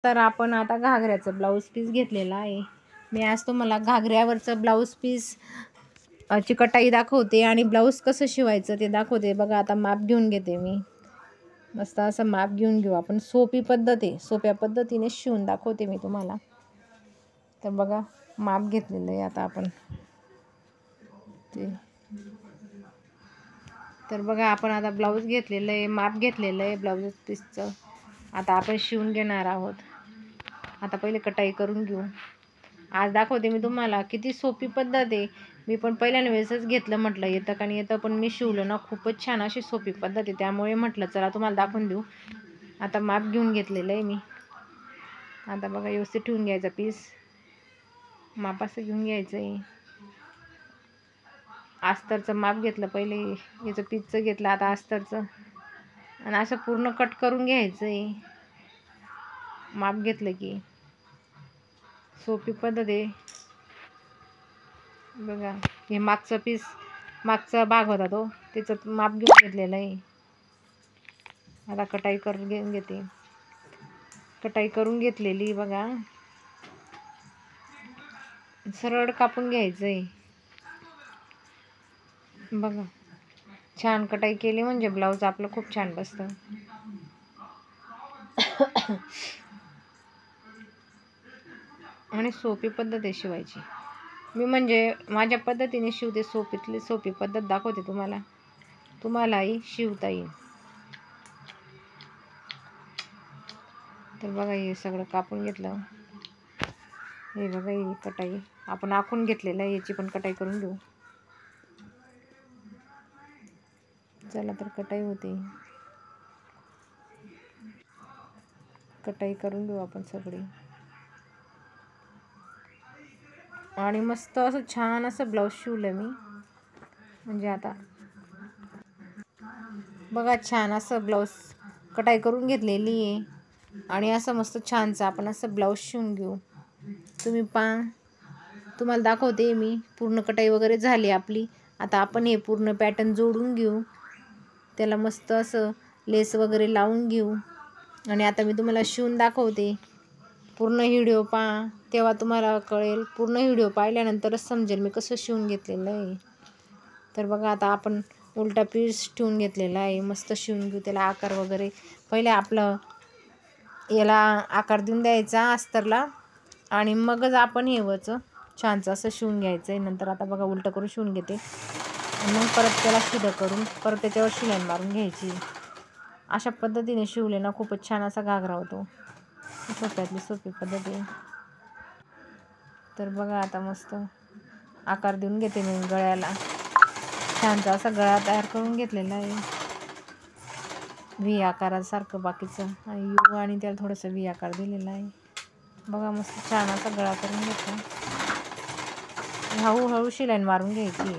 तर आपण आता घागऱ्याचं ब्लाऊज पीस घेतलेला आहे. मी आज तुम्हाला घागऱ्यावरचं ब्लाऊज पीस ची कटाई दाखवते आणि ब्लाऊज कसं शिवायचं ते दाखवते. बघा आता माप घेऊन घेते मी. मस्त असं माप घेऊन घेऊ आपण. सोपी पद्धत आहे, सोप्या पद्धतीने शिवून दाखवते मी तुम्हाला. तर बघा माप घेतलेलं आहे आता आपण ते. तर बघा आपण आता ब्लाऊज घेतलेलं आहे, माप घेतलेलं आहे ब्लाऊज पीसचं. आता आपण शिवून घेणार आहोत. आता पहिले कटाई करून घेऊ. आज दाखवते मी तुम्हाला किती सोपी पद्धत आहे. मी पण पहिल्या वेळेसच घेतलं, म्हटलं येतं का नाही येतं, पण मी शिवलं ना खूपच छान अशी सोपी पद्धत आहे. त्यामुळे म्हटलं चला तुम्हाला दाखवून देऊ. आता माप घेऊन घेतलेलं आहे मी. आता बघा व्यवस्थित ठेवून घ्यायचा पीस. माप असं घेऊन घ्यायचं आहे. अस्तरचं माप घेतलं पहिले, याचं पीसचं घेतलं आता अस्तरचं, आणि असं पूर्ण कट करून घ्यायचं आहे. माप घेतलं की सोपी पद्धत आहे. बघा हे मागचं पीस, मागचा भाग होता तो, त्याचं माप घेऊन घेतलेलं आहे. आता कटाई करून घेते. कटाई करून घेतलेली बघा. सरळ कापून घ्यायचं आहे. बघा छान कटाई केली म्हणजे ब्लाऊज आपलं खूप छान बसतं. आणि सोपी पद्धत आहे शिवायची. मी म्हणजे माझ्या पद्धतीने शिवते, सोपीतली सोपी पद्धत दाखवते तुम्हाला, तुम्हालाही शिवता येईल. तर बघा हे सगळं कापून घेतलं. हे बघा ही कटाई आपण आखून घेतलेलं आहे, याची पण कटाई करून घेऊ. चला तर कटाई होते. कटाई करून घेऊ आपण सगळी. आणि मस्त असं छान असं ब्लाऊज शिवलं मी. म्हणजे आता बघा छान असं ब्लाऊज कटाई करून घेतलेली आहे. आणि असं मस्त छानचं आपण असं ब्लाऊज शिवून घेऊ. तुम्ही तुम्हाला दाखवते मी. पूर्ण कटाई वगैरे झाली आपली. आता आपण हे पूर्ण पॅटर्न जोडून घेऊ. त्याला मस्त असं लेस वगैरे लावून घेऊ. आणि आता मी तुम्हाला शिवून दाखवते. पूर्ण व्हिडिओ पहा, तेव्हा तुम्हाला कळेल. पूर्ण व्हिडिओ पाहिल्यानंतरच समजेल मी कसं शिवून घेतलेलं आहे. तर बघा आता आपण उलटा पीस ठेवून घेतलेला आहे. मस्त शिवून घेऊ. त्याला आकार वगैरे पहिले आपलं याला आकार देऊन द्यायचा अस्तरला, आणि मगच आपण हेवचं छानचं असं शिवून घ्यायचं आहे. नंतर आता बघा उलटं करून शिवून घेते, आणि मग परत त्याला शिदं करून परत त्याच्यावर शिलाई मारून घ्यायची. अशा पद्धतीने शिवले ना खूपच छान असा घागरा होतो. सोप्यातली सोपी पद्धत आहे. तर बघा आता मस्त आकार देऊन घेते मी गळ्याला. छानसा असा गळा तयार करून घेतलेला आहे, व्ही आकारासारखं बाकीचं, आणि यू आणि त्याला थोडंसं व्ही आकार दिलेला आहे. बघा मस्त छान असा गळा करून घेतला. हळूहळू शिलाई मारून घ्यायची.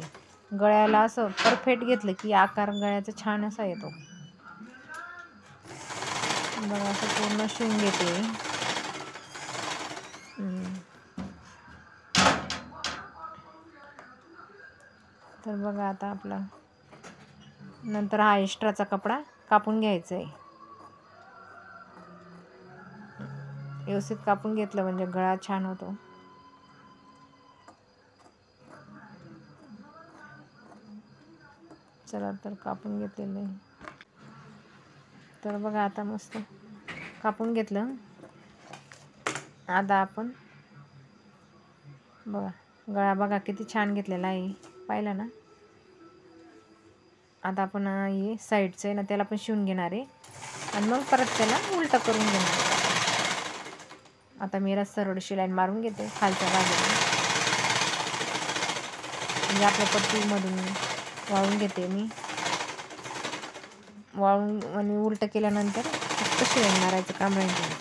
गळ्याला असं परफेक्ट घेतलं की आकार गळ्याचा छान असा येतो. बघा असं पूर्ण शिवून घेते. तर बघा आता आपला नंतर हा एक्स्ट्राचा कपडा कापून घ्यायचा आहे. व्यवस्थित कापून घेतलं म्हणजे गळा छान होतो. चला तर कापून घेतलेलं आहे. तर बघा आता मस्त कापून घेतलं. आता आपण बघा गळा बघा किती छान घेतलेला आहे, पाहिलं ना. आता आपण हे साईडचं आहे ना त्याला पण शिवून घेणार आहे, आणि मग परत त्याला उलटं करून घेणार आहे. आता मी सरळ शिलाई मारून घेते खालच्या बाजूला, म्हणजे आपल्या पट्टीमधून वाळून घेते मी. वाळून आणि उलटं केल्यानंतर फक्त शिलाई मारायचं काम राहील.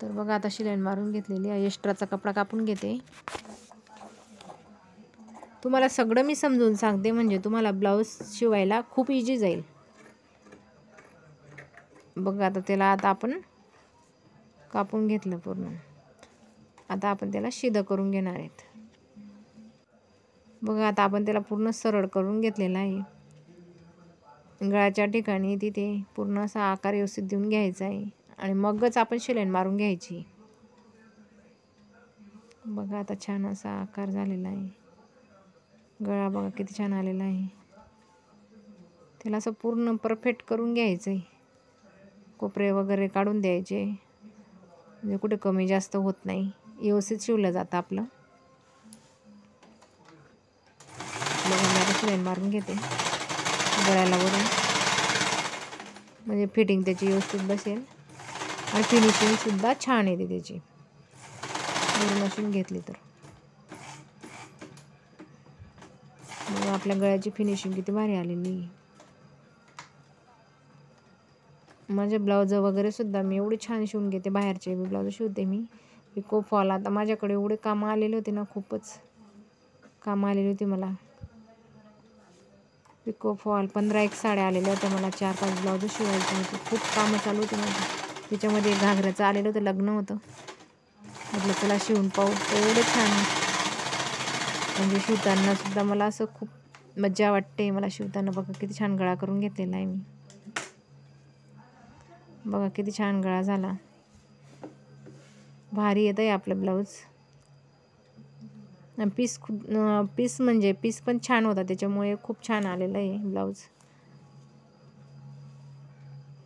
तर बघा आता शिलाई मारून घेतलेली आहे. एक्स्ट्राचा कपडा कापून घेते. तुम्हाला सगळं मी समजून सांगते म्हणजे तुम्हाला ब्लाऊज शिवायला खूप इझी जाईल. बघा आता त्याला आता आपण कापून घेतलं पूर्ण. आता आपण त्याला शिदं करून घेणार आहेत. बघा आता आपण त्याला पूर्ण सरळ करून घेतलेला आहे. गळ्याच्या ठिकाणी तिथे पूर्ण असा आकार व्यवस्थित देऊन घ्यायचा आहे आणि मगच आपण शिलाई मारून घ्यायची. बघा आता छान असा आकार झालेला आहे. गळा बघा किती छान आलेला आहे. त्याला असं पूर्ण परफेक्ट करून घ्यायचं आहे. कोपरे वगैरे काढून द्यायचे, म्हणजे कुठे कमी जास्त होत नाही, व्यवस्थित शिवलं जातं आपलं. बघा मी आता शिलाई मारून घेते गळ्याला वरून, म्हणजे फिटिंग त्याची व्यवस्थित बसेल आणि फिनिशिंगसुद्धा छान येते त्याची वरून मशीन घेतली तर. मग आपल्या गळ्याची फिनिशिंग किती भारी आलेली आहे. माझे ब्लाउज वगैरे सुद्धा मी एवढे छान शिवून घेते, बाहेरचे ब्लाउज शिवते मी. पिको फॉल आता माझ्याकडे एवढे कामं आलेले होते ना, खूपच कामं आलेली होती मला. पिको फॉल 15-1 साड्या आलेल्या होत्या मला, 4-5 ब्लाउज शिवायचे होते, खूप कामं चालू होती माझी. त्याच्यामध्ये घागऱ्याचं आलेलं होतं, लग्न होतं, म्हटलं चला शिवून पाहू. एवढं छान म्हणजे शिवताना सुद्धा मला असं खूप मज्जा वाटते मला शिवताना. बघा किती छान गळा करून घेतलेला आहे मी. बघा किती छान गळा झाला, भारी येत आहे आपलं ब्लाऊज. पीस पण छान होता, त्याच्यामुळे खूप छान आलेलं आहे ब्लाऊज.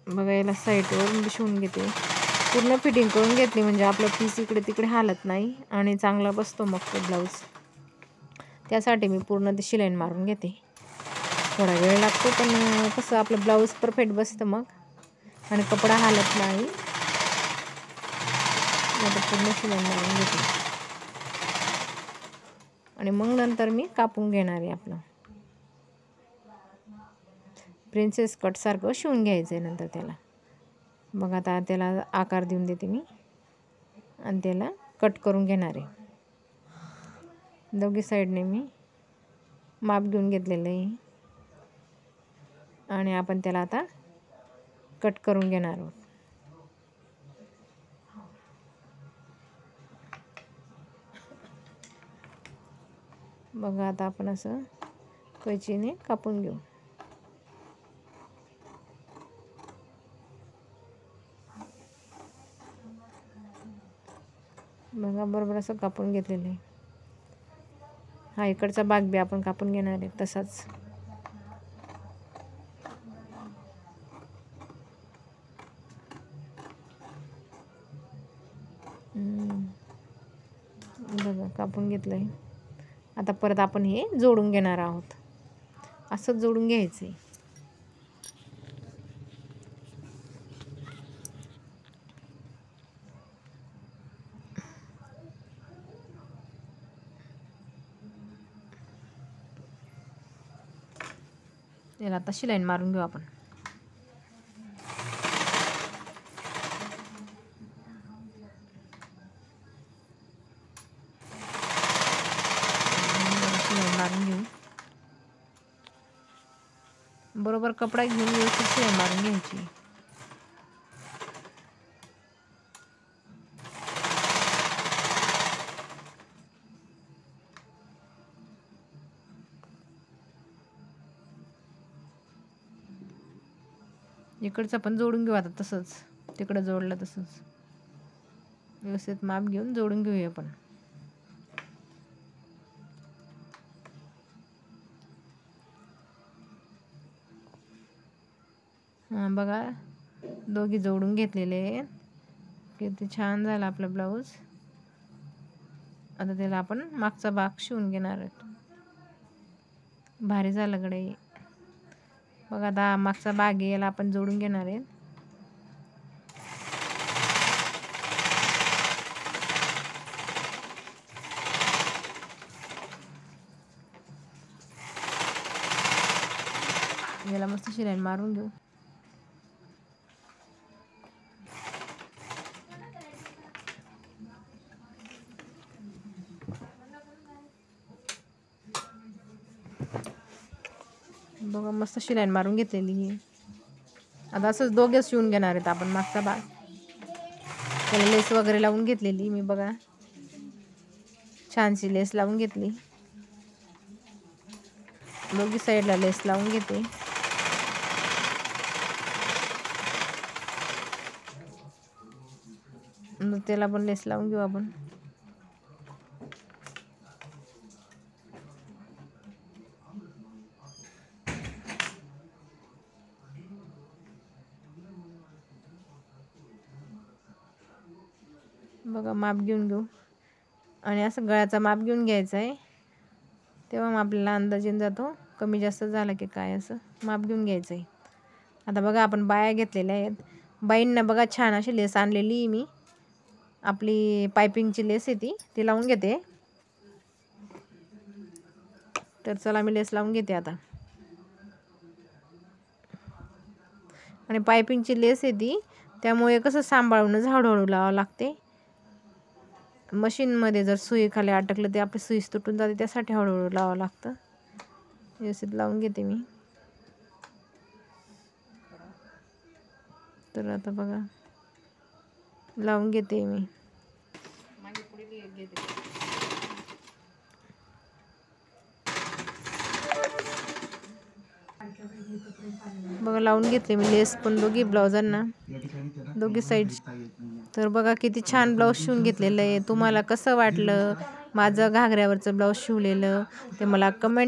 बघा याला साईडवरून शिवून घेते, पूर्ण फिटिंग करून घेतली म्हणजे आपलं पीस इकडे तिकडे हालत नाही आणि चांगला बसतो मग तो ब्लाऊज. त्यासाठी मी पूर्ण ते शिलाई मारून घेते. थोडा वेळ लागतो पण कसं आपलं ब्लाऊज परफेक्ट बसतं मग आणि कपडा हालत नाही. आता पूर्ण शिलाई मारून घेते आणि मग नंतर मी कापून घेणार आहे. आपलं प्रिन्सेस कट सारखं शिवून घ्यायचं आहे नंतर त्याला. मग आता त्याला आकार देऊन देते मी आणि त्याला कट करून घेणार आहे. दोघी साईडने मी माप घेऊन घेतलेलं आहे आणि आपण त्याला आता कट करून घेणार आहोत. बघा आता आपण असं कैचीने कापून घेऊ. बघा बरोबर असं कापून घेतलेलं आहे. हा इकडचा भाग बी आपण कापून घेणार आहे तसाच. बघा कापून घेतलं आहे. आता परत आपण हे जोडून घेणार आहोत. असंच जोडून घ्यायचं आहे. याला आता शिलाई मारून घेऊ आपण. मारून घेऊ. बरोबर कपडा घेऊन व्यवस्थित शिलाई मारून घ्यायची. इकडचं पण जोडून घेऊ आता तसंच, तिकडं जोडलं तसंच व्यवस्थित माप घेऊन जोडून घेऊया आपण. हां बघा दोघी जोडून घेतलेले आहेत. किती छान झाला आपला ब्लाऊज. आता त्याला आपण मागचा भाग शिवून घेणार आहोत. भारी झालं गडे. बघा आता मागचा भाग आहे, याला आपण जोडून घेणार आहे. याला मस्त शिलाई मारून घेऊ. बघा मस्त शिलाई मारून घेतलेली आहे. आता असंच दोघेच शिवून घेणार आहेत आपण मागचा भाग. त्याला लेस वगैरे लावून घेतलेली मी. बघा छानशी लेस लावून घेतली. दोघी साईडला लेस लावून घेते. त्याला पण लेस लावून घेऊ आपण. बघा माप घेऊन घेऊ आणि असं गळ्याचा माप घेऊन घ्यायचा आहे. तेव्हा मग आपल्याला अंदाज येऊन जातो कमी जास्त झालं की काय, असं माप घेऊन घ्यायचं आहे. आता बघा आपण बाया घेतलेल्या आहेत. बाईंना बघा छान अशी लेस आणलेली आहे मी. आपली पायपिंगची लेस आहे ती लावून घेते. तर चला मी लेस लावून घेते आता. आणि पायपिंगची लेस आहे ती, त्यामुळे कसं सांभाळूनच हळूहळू लावावं लागते. मशीनमध्ये जर सुई खाली अटकलं ते आपली सुई तुटून जाते, त्यासाठी हळूहळू लावावं लागतं. व्यवस्थित लावून घेते मी. तर आता बघा लावून घेते मी. बघा लावून घेतले मी लेस पण दोघी ब्लाउजांना, दोघी साईड. तर बघा किती छान ब्लाऊज शिवून घेतलेलं आहे. तुम्हाला कसं वाटलं माझं घागऱ्यावरचं ब्लाऊज शिवलेलं ते मला कमेंट